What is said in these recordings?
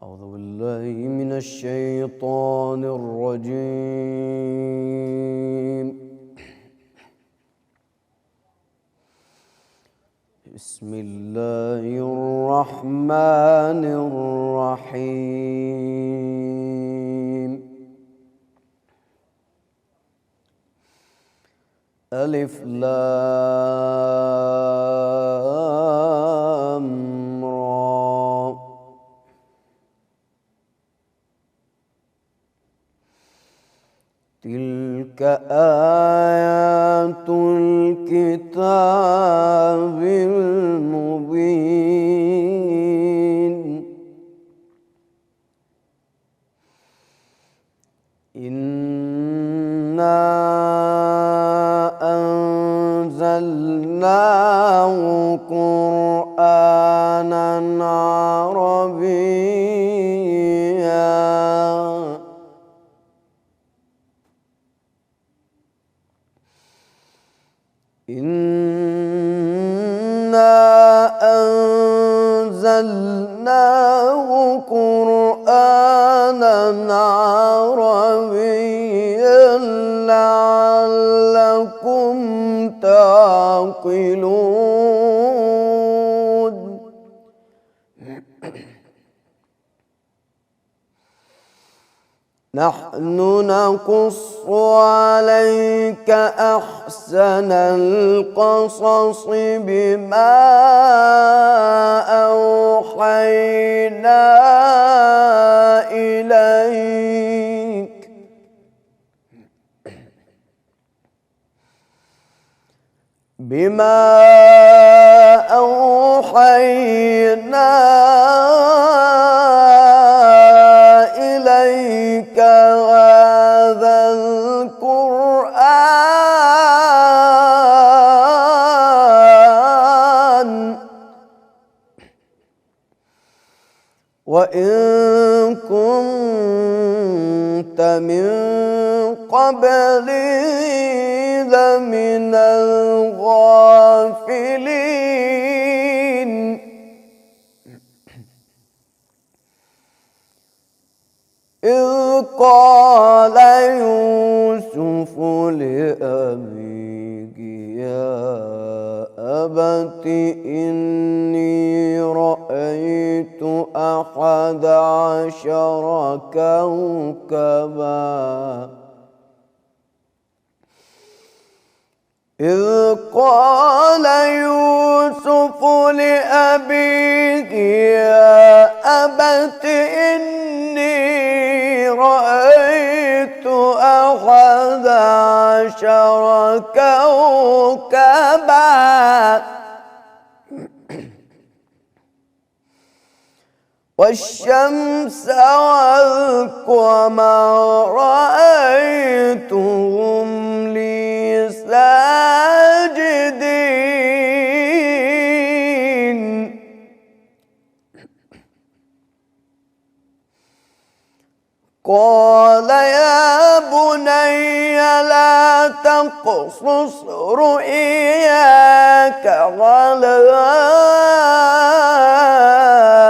أعوذ بالله من الشيطان الرجيم. بسم الله الرحمن الرحيم. ألف لام را. تلك آيات الكتاب المبين. إنا أنزلناه قرآنا عربيا لعلكم تعقلون. نحن نقص عليك أحسن القصص بما أوحينا إليك هذا القرآن وإن كنت من قبله لمن الغافلين. إذ قال يوسف لأبيه يا أبت إني رأيت 11 كوكبا. إذ قال يوسف لأبيه يا أبت إني رأيت 11 كوكبا والشمس والقمر رأيتهم لي ساجدين. قال يا بني لا تقصص رؤياك على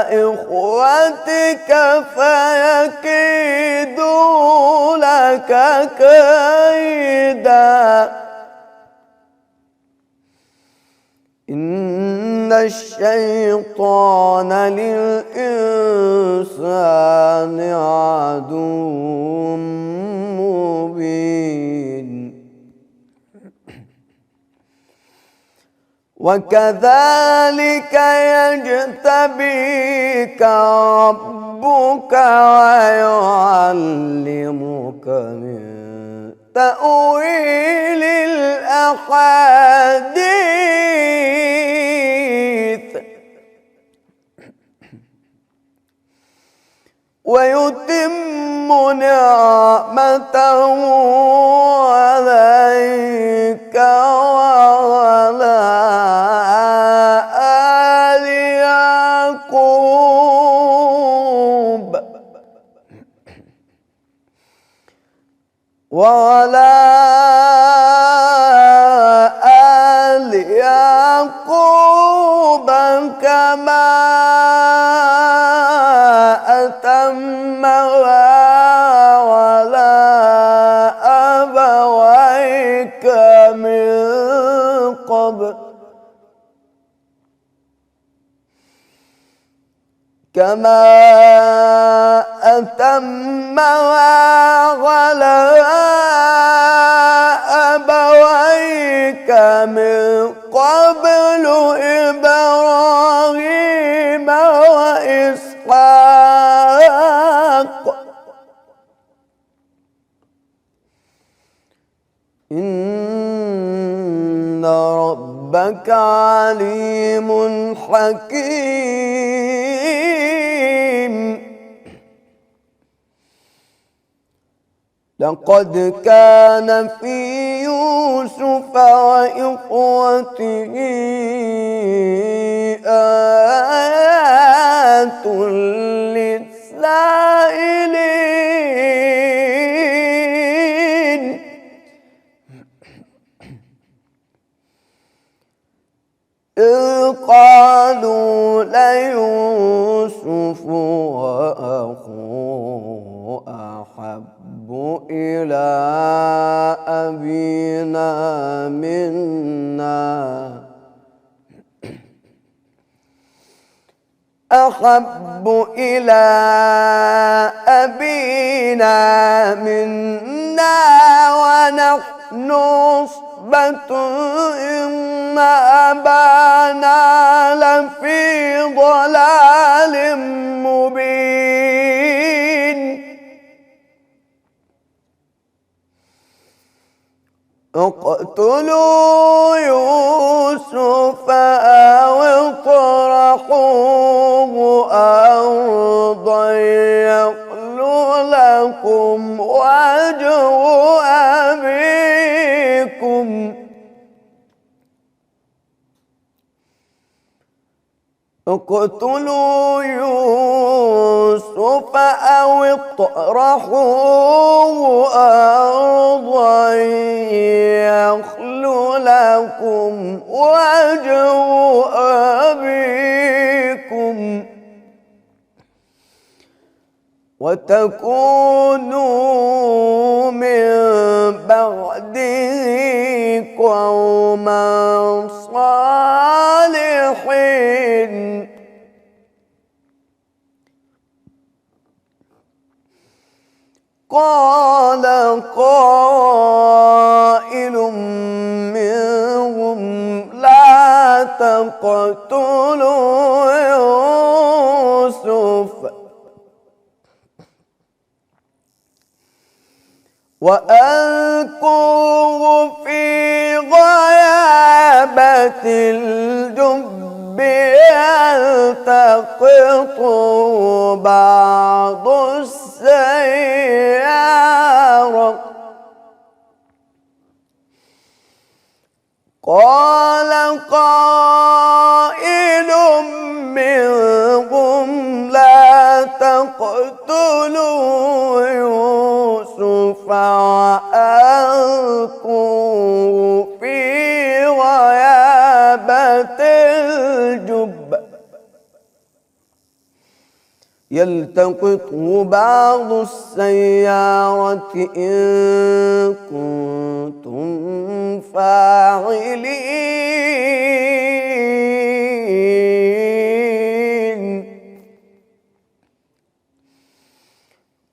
إخوتك فيكيدوا لك كيدا. إن الشيطان للإنسان عدو مبين. وكذلك يجتبيك ربك ويعلمك من تأويل الأحاديث ويتم نعمته عليك وعلى آل يعقوب كما كما أتمها على أبويك من قبل إبراهيم وإسحاق إن ربك عليم حكيم. لقد كان في يوسف وإخوته آيات للسائلين إذ قالوا ليوسف وأخوه أحب إلى أبينا منا ونحن عصبة إن أبانا لفي ضلال مبين. اقتلوا يوسف أو اطرحوه أرضا يخل لكم وجه أبيكم اقتلوا يوسف أو اطرحوه أرضا يخل لكم وجه أبيكم وتكونوا من بعده قوما صالحين. قال قائل منهم لا تقتلوا يوسف وألقوه في غيابة الجب يلتقطه بعض السيارة. قال قائل منهم لا تقتلوا يوسف وألقوه في غيابة الجب يلتقطه بعض السيارة إن كنتم فاعلين.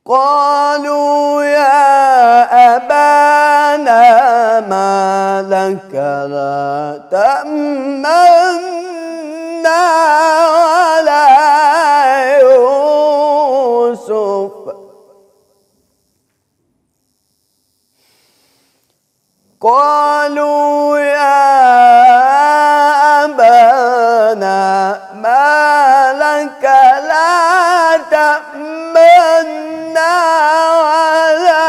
قالوا يا أبانا ما لك لا تأمنا على يوسف قالوا يا أبانا ما لك لا تأمنا على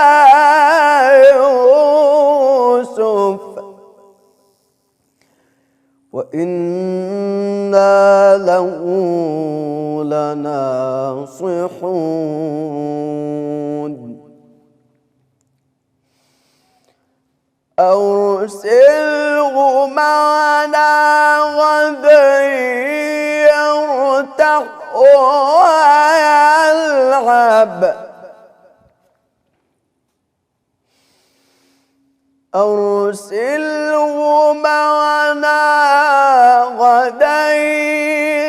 يوسف وإنا له لناصحون. أرسله معنا غدا يرتع ويلعب أرسله معنا غدا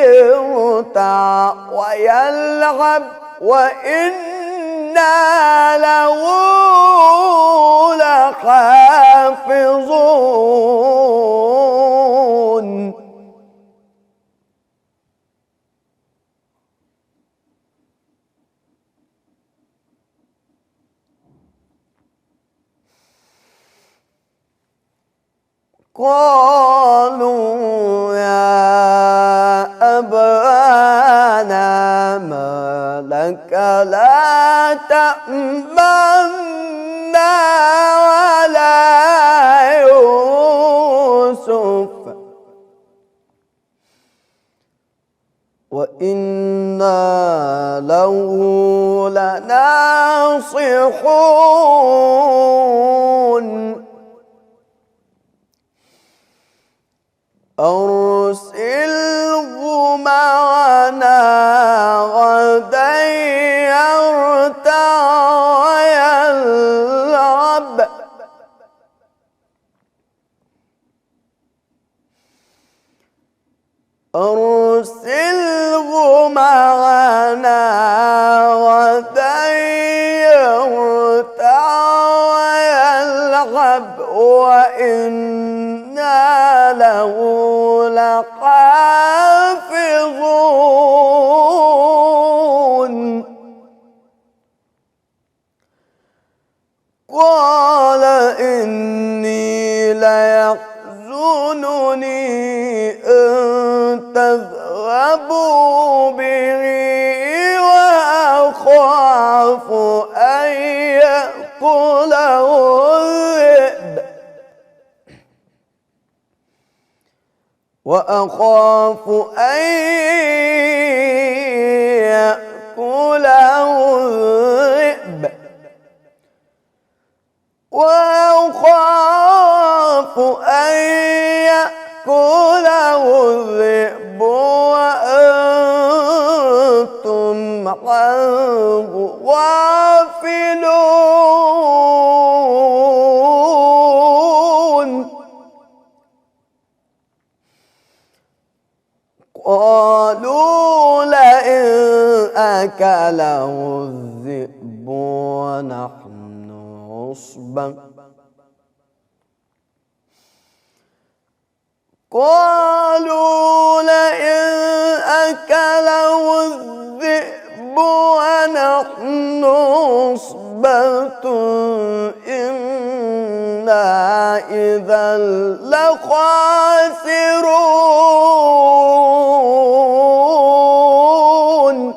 يرتع ويلعب وإنا له لحافظون قالوا يا أبانا ما لك لا تأمنا على يوسف وإنا له لناصحون أرسله معنا غدا يرتع ويلعب أرسله معنا غدا يرتع ويلعب وإنا له لحافظون قال إني ليحزنني أن تذهبوا به وأخاف أن يأكله الذئب وأخاف أن يأكله الذئب وأخاف أن يأكله الذئب وأنتم عنه غافلون قالوا لئن أكله الذئب ونحن عصبة قالوا لئن أكله الذئب ونحن عصبة إنا إذا لخاسرون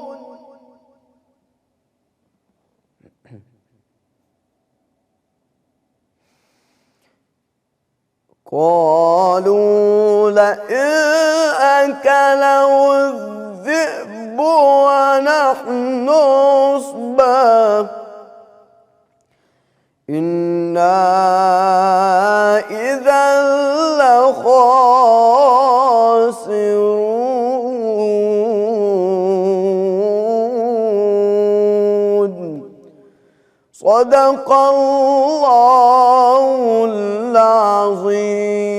قالوا لئن أكله الذئب ونحن عصبة إنا إذا لخاسرون صدق الله العظيم.